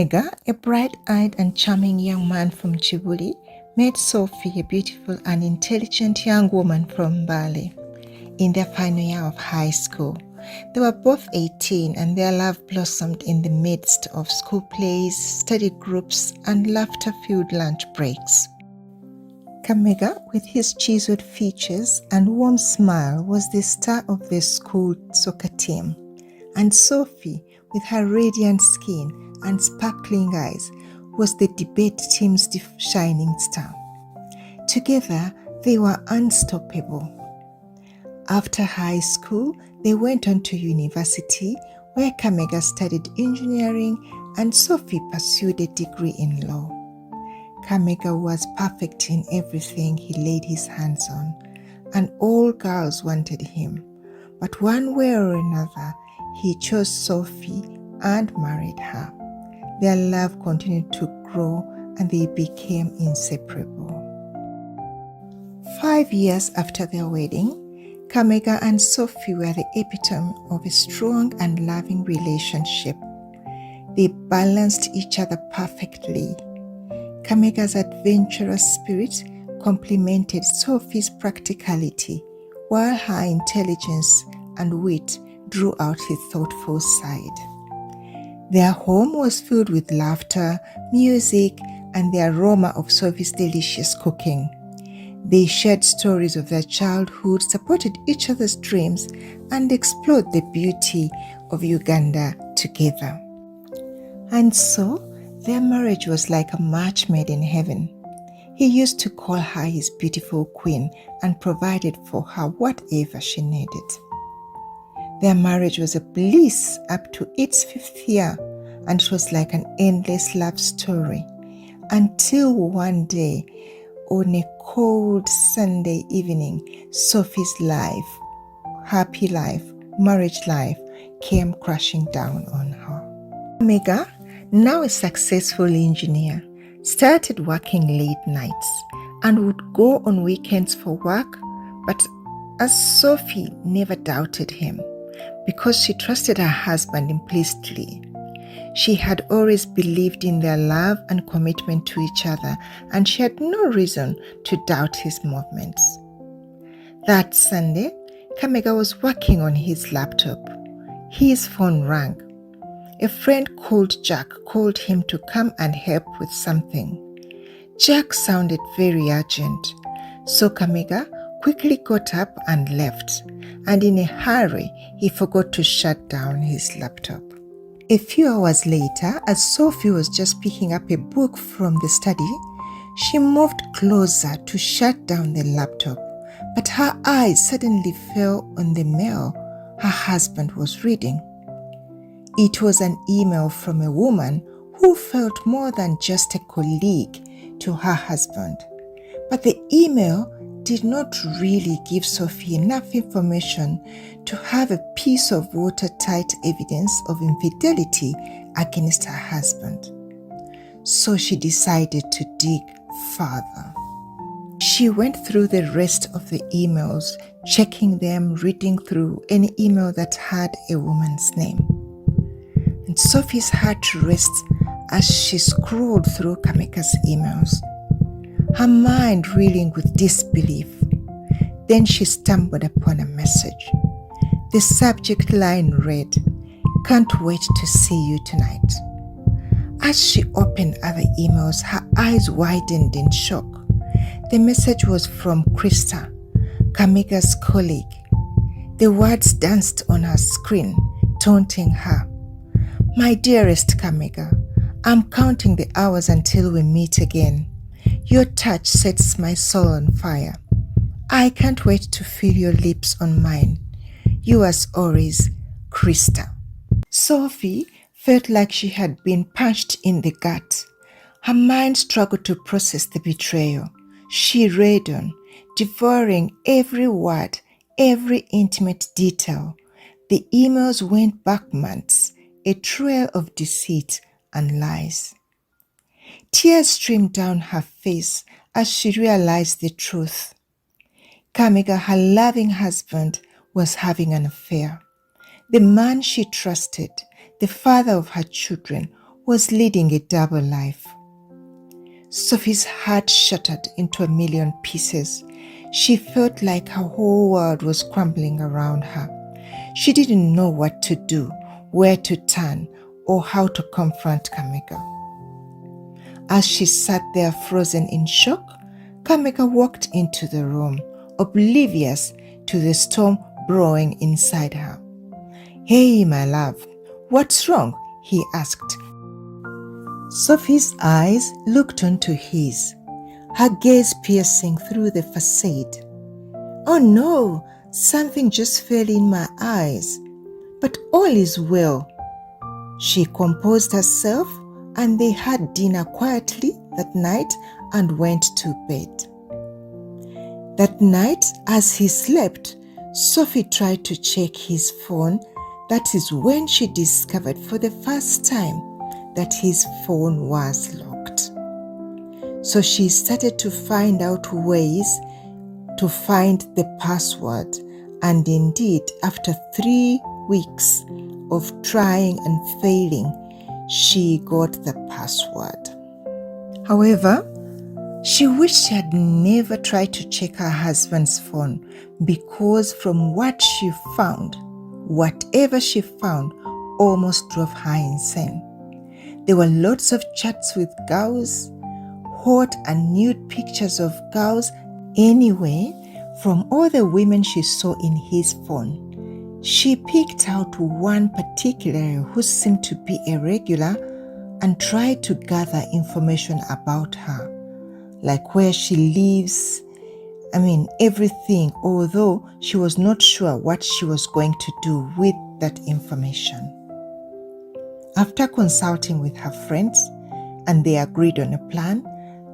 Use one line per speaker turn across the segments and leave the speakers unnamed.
Kamega, a bright-eyed and charming young man from Djibouti, met Sophie, a beautiful and intelligent young woman from Bali, in their final year of high school. They were both 18 and their love blossomed in the midst of school plays, study groups, and laughter-filled lunch breaks. Kamega, with his chiseled features and warm smile, was the star of the school soccer team, and Sophie, with her radiant skin and sparkling eyes, was the debate team's shining star. Together, they were unstoppable. After high school, they went on to university, where Kamega studied engineering and Sophie pursued a degree in law. Kamega was perfect in everything he laid his hands on, and all girls wanted him. But one way or another, he chose Sophie and married her. Their love continued to grow and they became inseparable. 5 years after their wedding, Kamega and Sophie were the epitome of a strong and loving relationship. They balanced each other perfectly. Kamega's adventurous spirit complemented Sophie's practicality, while her intelligence and wit drew out his thoughtful side. Their home was filled with laughter, music, and the aroma of Sophie's delicious cooking. They shared stories of their childhood, supported each other's dreams, and explored the beauty of Uganda together. And so, their marriage was like a match made in heaven. He used to call her his beautiful queen and provided for her whatever she needed. Their marriage was a bliss up to its 5th year, and it was like an endless love story, until one day, on a cold Sunday evening, Sophie's life, happy life, marriage life, came crashing down on her. Kamega, now a successful engineer, started working late nights and would go on weekends for work, but as Sophie never doubted him, because she trusted her husband implicitly. She had always believed in their love and commitment to each other, and she had no reason to doubt his movements. That Sunday, Kamega was working on his laptop. His phone rang. A friend called Jack called him to come and help with something. Jack sounded very urgent, so Kamega quickly got up and left, and in a hurry, he forgot to shut down his laptop. A few hours later, as Sophie was just picking up a book from the study, she moved closer to shut down the laptop, but her eyes suddenly fell on the mail her husband was reading. It was an email from a woman who felt more than just a colleague to her husband, but the email did not really give Sophie enough information to have a piece of watertight evidence of infidelity against her husband. So she decided to dig further. She went through the rest of the emails, checking them, reading through any email that had a woman's name. And Sophie's heart raced as she scrolled through Kamega's emails, her mind reeling with disbelief. Then she stumbled upon a message. The subject line read, "Can't wait to see you tonight." As she opened other emails, her eyes widened in shock. The message was from Christa, Kamega's colleague. The words danced on her screen, taunting her. "My dearest Kamega, I'm counting the hours until we meet again. Your touch sets my soul on fire. I can't wait to feel your lips on mine. You as always, Christa." Sophie felt like she had been punched in the gut. Her mind struggled to process the betrayal. She read on, devouring every word, every intimate detail. The emails went back months, a trail of deceit and lies. Tears streamed down her face as she realized the truth. Kamega, her loving husband, was having an affair. The man she trusted, the father of her children, was leading a double life. Sophie's heart shattered into a million pieces. She felt like her whole world was crumbling around her. She didn't know what to do, where to turn, or how to confront Kameka. As she sat there frozen in shock, Kameka walked into the room, oblivious to the storm brewing inside her. "Hey, my love, what's wrong?" he asked. Sophie's eyes looked onto his, her gaze piercing through the facade. "Oh no, something just fell in my eyes, but all is well." She composed herself and they had dinner quietly that night and went to bed. That night, as he slept, Sophie tried to check his phone. That is when she discovered for the first time that his phone was locked. So she started to find out ways to find the password, and indeed, after 3 weeks of trying and failing, she got the password. However, she wished she had never tried to check her husband's phone, because from what she found, whatever she found almost drove her insane. There were lots of chats with girls, hot and nude pictures of girls. Anyway, from all the women she saw in his phone, she picked out one particularly who seemed to be a regular and tried to gather information about her, like where she lives, everything, although she was not sure what she was going to do with that information. After consulting with her friends and they agreed on a plan,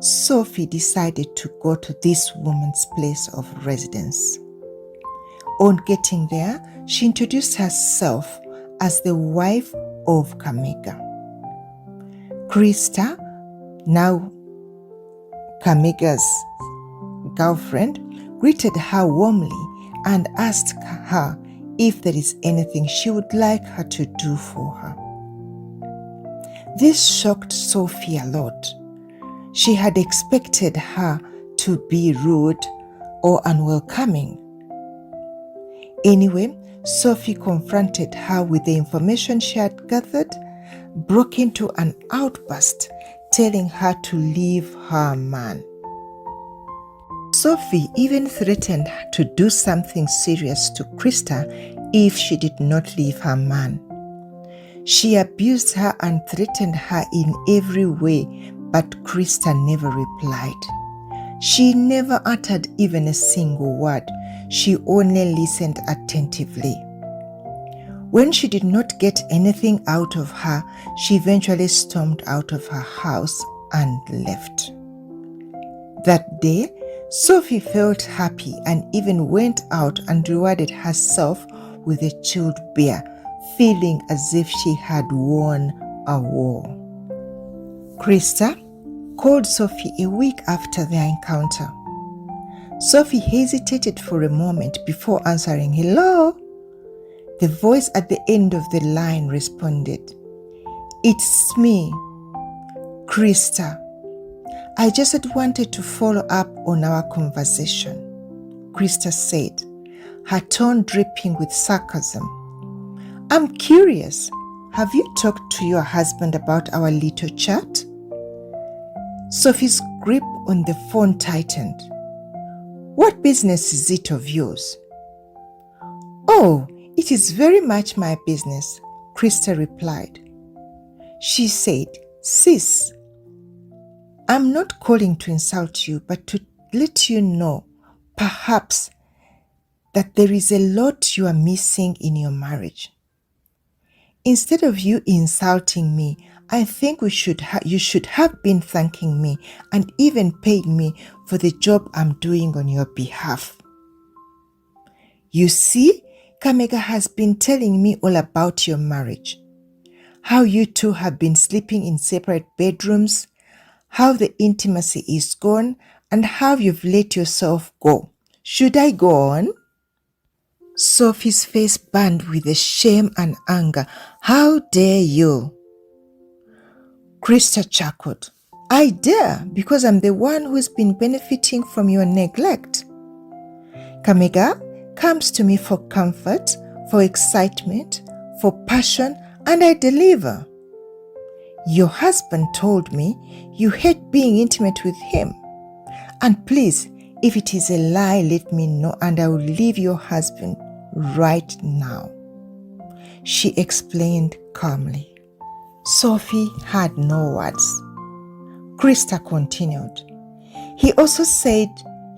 Sophie decided to go to this woman's place of residence. On getting there, she introduced herself as the wife of Kameka. Christa, now Kameka's girlfriend, greeted her warmly and asked her if there is anything she would like her to do for her. This shocked Sophie a lot. She had expected her to be rude or unwelcoming. Anyway, Sophie confronted her with the information she had gathered, broke into an outburst, telling her to leave her man. Sophie even threatened to do something serious to Christa if she did not leave her man. She abused her and threatened her in every way, but Christa never replied. She never uttered even a single word. She only listened attentively. When she did not get anything out of her, she eventually stormed out of her house and left. That day, Sophie felt happy and even went out and rewarded herself with a chilled beer, feeling as if she had won a war. Christa called Sophie a week after their encounter. Sophie hesitated for a moment before answering. "Hello?" The voice at the end of the line responded, "It's me, Christa. I just wanted to follow up on our conversation," Christa said, her tone dripping with sarcasm. "I'm curious, have you talked to your husband about our little chat?" Sophie's grip on the phone tightened. "What business is it of yours?" "Oh, it is very much my business," Christa replied. She said, "Sis, I'm not calling to insult you, but to let you know, perhaps, that there is a lot you are missing in your marriage. Instead of you insulting me, I think you should have been thanking me and even paying me for the job I'm doing on your behalf. You see, Kameka has been telling me all about your marriage, how you two have been sleeping in separate bedrooms, how the intimacy is gone, and how you've let yourself go. Should I go on?" Sophie's face burned with the shame and anger. "How dare you?" Christa chuckled. I dare, because I'm the one who's been benefiting from your neglect. Kamega comes to me for comfort, for excitement, for passion, and I deliver. Your husband told me you hate being intimate with him. And please, if it is a lie, let me know and I will leave your husband right now, she explained calmly. Sophie had no words. Christa continued. He also said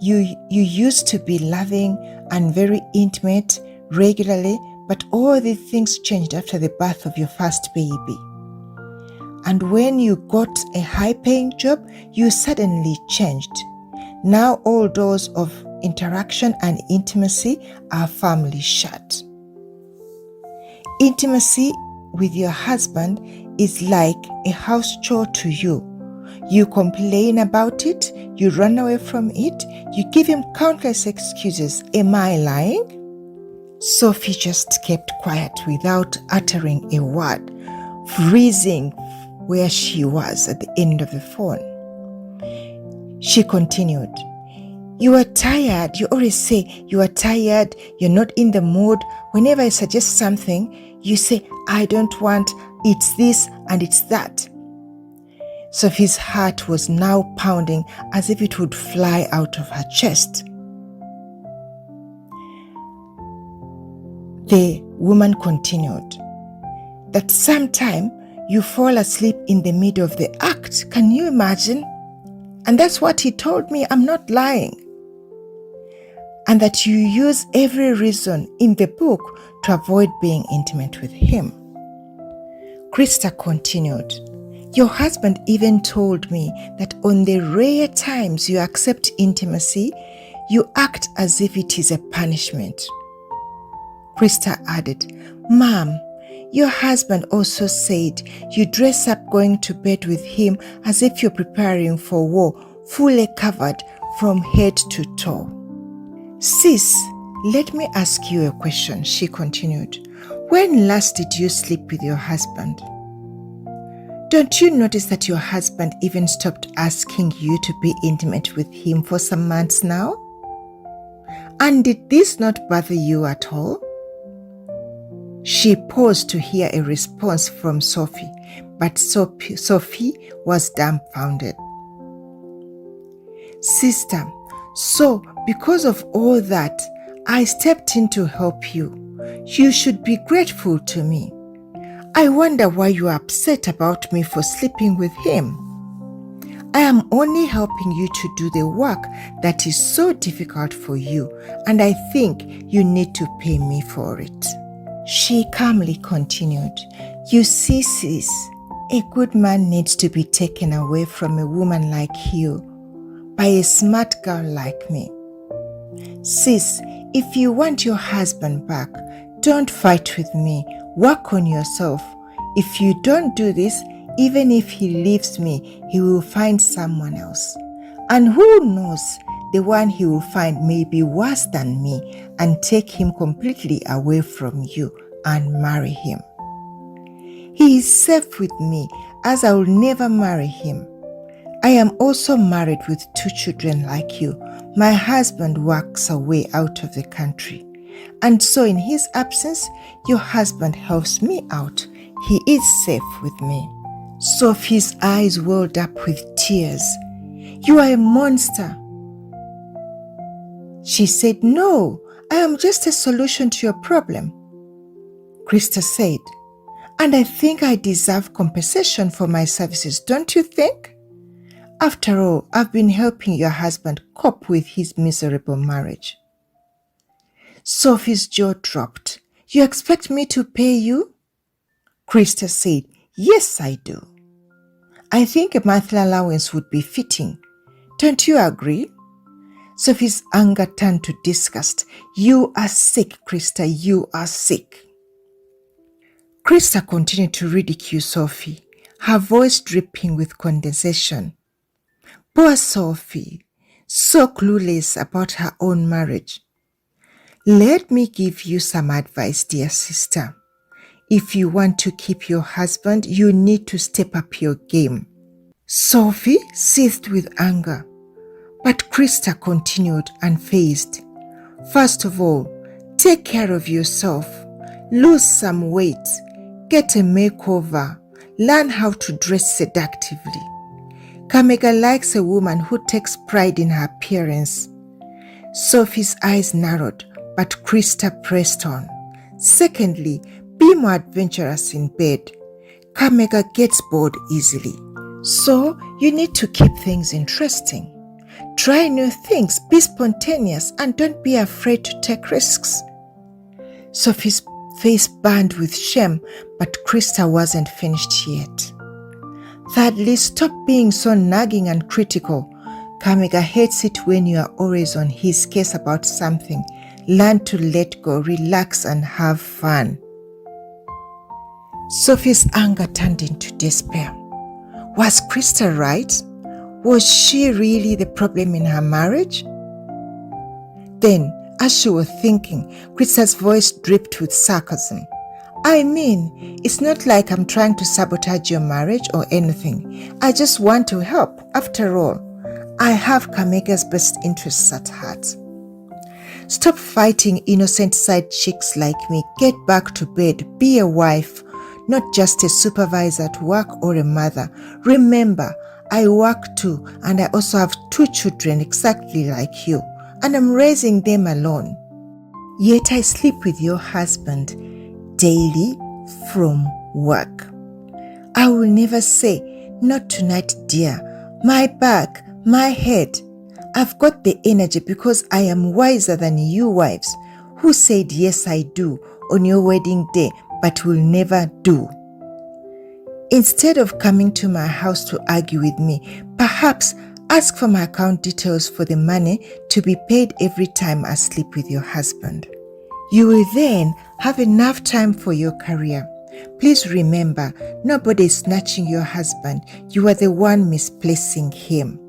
you used to be loving and very intimate regularly, but all the things changed after the birth of your first baby. And when you got a high-paying job, you suddenly changed. Now all doors of interaction and intimacy are firmly shut. Intimacy with your husband is like a house chore to you. You complain about it, you run away from it, you give him countless excuses. Am I lying? Sophie just kept quiet without uttering a word, freezing where she was at the end of the phone. She continued, you are tired. You always say you are tired, you're not in the mood. Whenever I suggest something, you say, I don't want, it's this and it's that. Sophie's heart was now pounding as if it would fly out of her chest. The woman continued, that sometime you fall asleep in the middle of the act. Can you imagine? And that's what he told me. I'm not lying. And that you use every reason in the book to avoid being intimate with him. Christa continued, your husband even told me that on the rare times you accept intimacy, you act as if it is a punishment. Christa added, Mom, your husband also said you dress up going to bed with him as if you're preparing for war, fully covered from head to toe. Sis, let me ask you a question, she continued. When last did you sleep with your husband? Don't you notice that your husband even stopped asking you to be intimate with him for some months now? And did this not bother you at all? She paused to hear a response from Sophie, but Sophie was dumbfounded. Sister, so because of all that, I stepped in to help you. You should be grateful to me. I wonder why you are upset about me for sleeping with him. I am only helping you to do the work that is so difficult for you, and I think you need to pay me for it. She calmly continued, you see, sis, a good man needs to be taken away from a woman like you by a smart girl like me. Sis, if you want your husband back, don't fight with me. Work on yourself. If you don't do this, even if he leaves me, he will find someone else. And who knows, the one he will find may be worse than me and take him completely away from you and marry him. He is safe with me, as I will never marry him. I am also married with 2 children like you. My husband works away out of the country. And so in his absence, your husband helps me out. He is safe with me. Sophie's eyes welled up with tears. You are a monster. She said, no, I am just a solution to your problem. Christa said, and I think I deserve compensation for my services, don't you think? After all, I've been helping your husband cope with his miserable marriage. Sophie's jaw dropped. You expect me to pay you? Christa said, yes, I do. I think a monthly allowance would be fitting. Don't you agree? Sophie's anger turned to disgust. You are sick, Christa, you are sick. Christa continued to ridicule Sophie, her voice dripping with condescension. Poor Sophie, so clueless about her own marriage. Let me give you some advice, dear sister. If you want to keep your husband, you need to step up your game. Sophie seethed with anger, but Christa continued unfazed. First of all, take care of yourself. Lose some weight. Get a makeover. Learn how to dress seductively. Kamega likes a woman who takes pride in her appearance. Sophie's eyes narrowed, but Christa pressed on. Secondly, be more adventurous in bed. Kamega gets bored easily. So you need to keep things interesting. Try new things, be spontaneous, and don't be afraid to take risks. Sophie's face burned with shame, but Christa wasn't finished yet. Thirdly, stop being so nagging and critical. Kamega hates it when you are always on his case about something. Learn to let go, relax, and have fun. Sophie's anger turned into despair. Was Christa right? Was she really the problem in her marriage? Then, as she was thinking, Christa's voice dripped with sarcasm. I mean, it's not like I'm trying to sabotage your marriage or anything. I just want to help. After all, I have Kamega's best interests at heart. Stop fighting innocent side chicks like me. Get back to bed. Be a wife, not just a supervisor at work or a mother. Remember, I work too, and I also have 2 children exactly like you, and I'm raising them alone. Yet I sleep with your husband daily from work. I will never say, not tonight, dear. My back, my head. I've got the energy because I am wiser than you wives who said yes I do on your wedding day but will never do. Instead of coming to my house to argue with me, perhaps ask for my account details for the money to be paid every time I sleep with your husband. You will then have enough time for your career. Please remember, nobody is snatching your husband. You are the one misplacing him.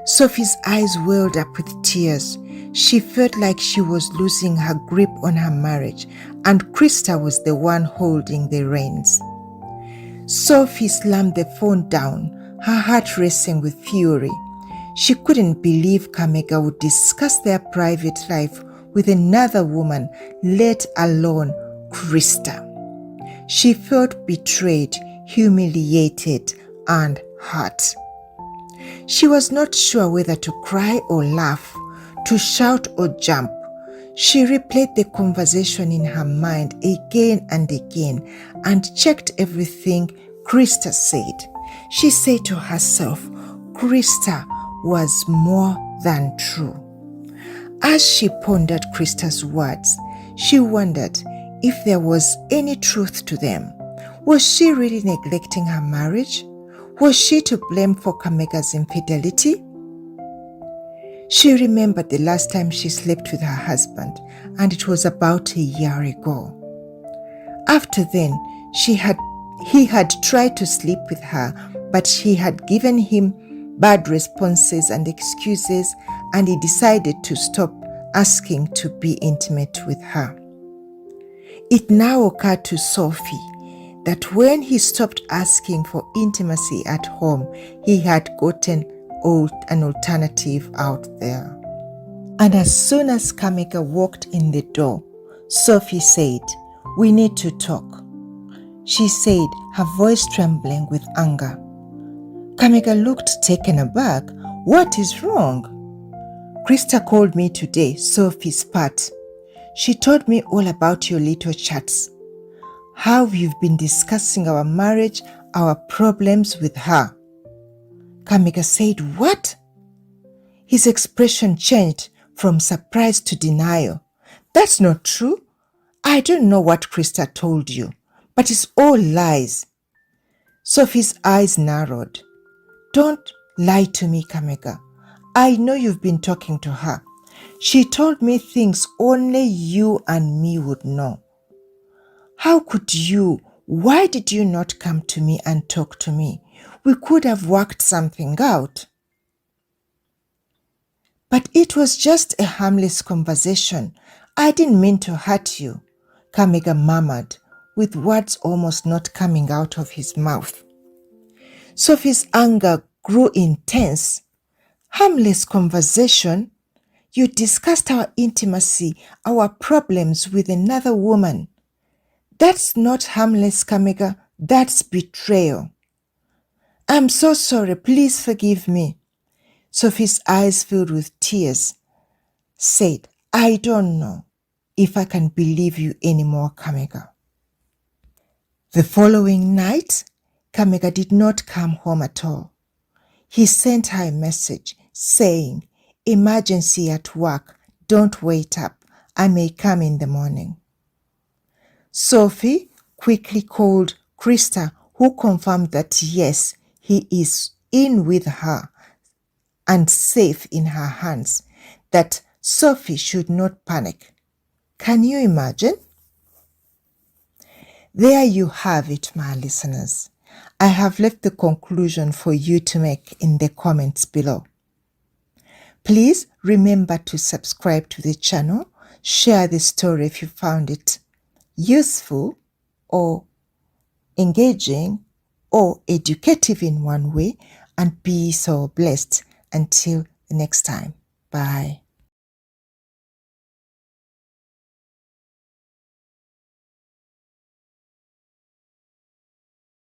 Sophie's eyes welled up with tears. She felt like she was losing her grip on her marriage, and Christa was the one holding the reins. Sophie slammed the phone down, her heart racing with fury. She couldn't believe Kamega would discuss their private life with another woman, let alone Christa. She felt betrayed, humiliated, and hurt. She was not sure whether to cry or laugh, to shout or jump. She replayed the conversation in her mind again and again and checked everything Christa said. She said to herself, Christa was more than true. As she pondered Christa's words, she wondered if there was any truth to them. Was she really neglecting her marriage? Was she to blame for Kamega's infidelity? She remembered the last time she slept with her husband, and it was about a year ago. After then, he had tried to sleep with her, but she had given him bad responses and excuses, and he decided to stop asking to be intimate with her. It now occurred to Sophie that when he stopped asking for intimacy at home, he had gotten an alternative out there. And as soon as Kamega walked in the door, Sophie said, "We need to talk," she said, her voice trembling with anger. Kamega looked taken aback. "What is wrong?" "Christa called me today," Sophie spat. "She told me all about your little chats. How you've been discussing our marriage, our problems with her." Kamega said, "What?" His expression changed from surprise to denial. "That's not true. I don't know what Christa told you, but it's all lies." Sophie's eyes narrowed. "Don't lie to me, Kamega. I know you've been talking to her. She told me things only you and me would know. How could you? Why did you not come to me and talk to me? We could have worked something out." "But it was just a harmless conversation. I didn't mean to hurt you," Kamega murmured, with words almost not coming out of his mouth. Sophie's anger grew intense. Harmless conversation? You discussed our intimacy, our problems with another woman. That's not harmless, Kamega. That's betrayal. I'm so sorry. Please forgive me. Sophie's eyes filled with tears. Said, I don't know if I can believe you anymore, Kamega. The following night, Kamega did not come home at all. He sent her a message saying, emergency at work, don't wait up, I may come in the morning. Sophie quickly called Christa, who confirmed that yes, he is in with her and safe in her hands, that Sophie should not panic. Can you imagine? There you have it, my listeners. I have left the conclusion for you to make in the comments below. Please remember to subscribe to the channel, share the story if you found it useful or engaging or educative in one way, and be so blessed. Until the next time. Bye.